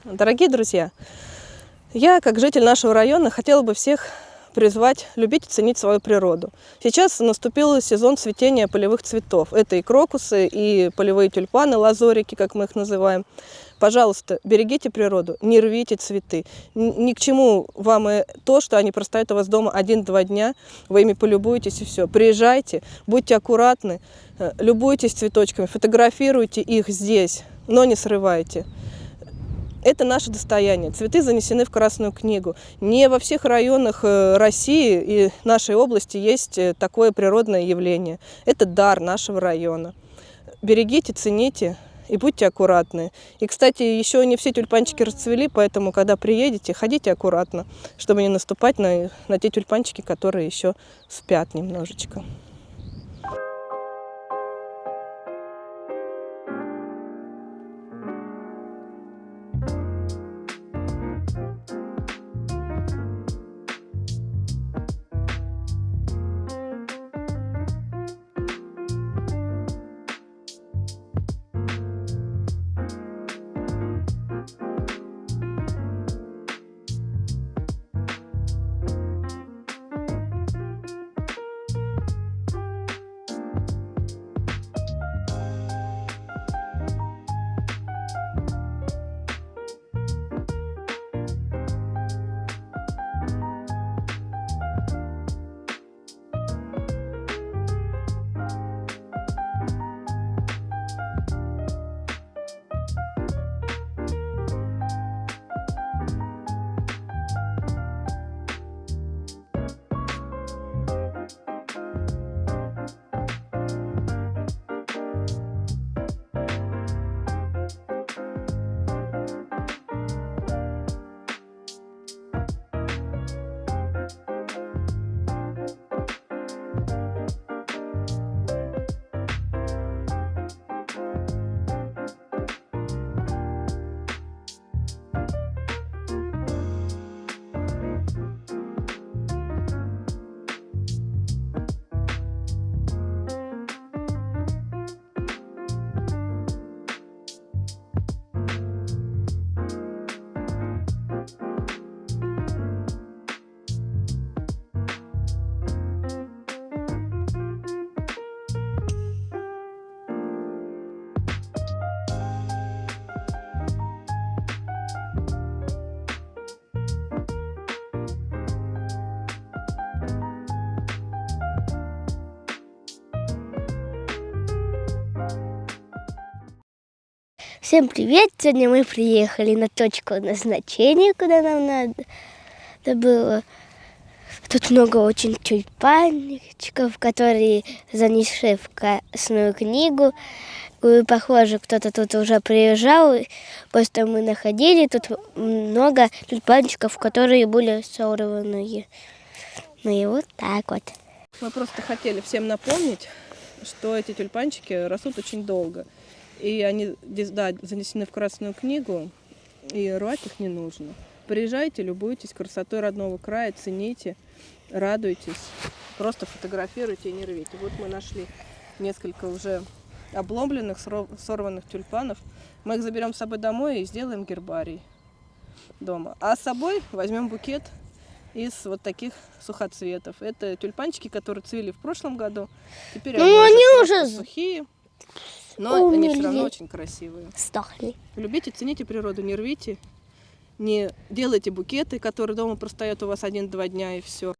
Дорогие друзья, я, как житель нашего района, хотела бы всех призвать любить и ценить свою природу. Сейчас наступил сезон цветения полевых цветов. Это и крокусы, и полевые тюльпаны, лазорики, как мы их называем. Пожалуйста, берегите природу, не рвите цветы. Ни к чему вам и то, что они простоят у вас дома 1-2 дня, вы ими полюбуетесь и все. Приезжайте, будьте аккуратны, любуйтесь цветочками, фотографируйте их здесь, но не срывайте. Это наше достояние. Цветы занесены в Красную книгу. Не во всех районах России и нашей области есть такое природное явление. Это дар нашего района. Берегите, цените и будьте аккуратны. И, кстати, еще не все тюльпанчики расцвели, поэтому, когда приедете, ходите аккуратно, чтобы не наступать на те тюльпанчики, которые еще спят немножечко. Всем привет! Сегодня мы приехали на точку назначения, куда нам надо было. Тут много очень тюльпанчиков, которые занесли в Красную книгу. И, похоже, кто-то тут уже приезжал. Просто мы находили тут много тюльпанчиков, которые были сорванные. Ну и вот так вот. Мы просто хотели всем напомнить, что эти тюльпанчики растут очень долго. И они, да, занесены в Красную книгу, и рвать их не нужно. Приезжайте, любуйтесь красотой родного края, цените, радуйтесь, просто фотографируйте и не рвите. Вот мы нашли несколько уже обломленных, сорванных тюльпанов. Мы их заберем с собой домой и сделаем гербарий дома. А с собой возьмем букет из вот таких сухоцветов. Это тюльпанчики, которые цвели в прошлом году. Теперь они уже сухие. Но они все равно очень красивые. Сдохли. Любите, цените природу, не рвите, не делайте букеты, которые дома простоят у вас 1-2 дня и все.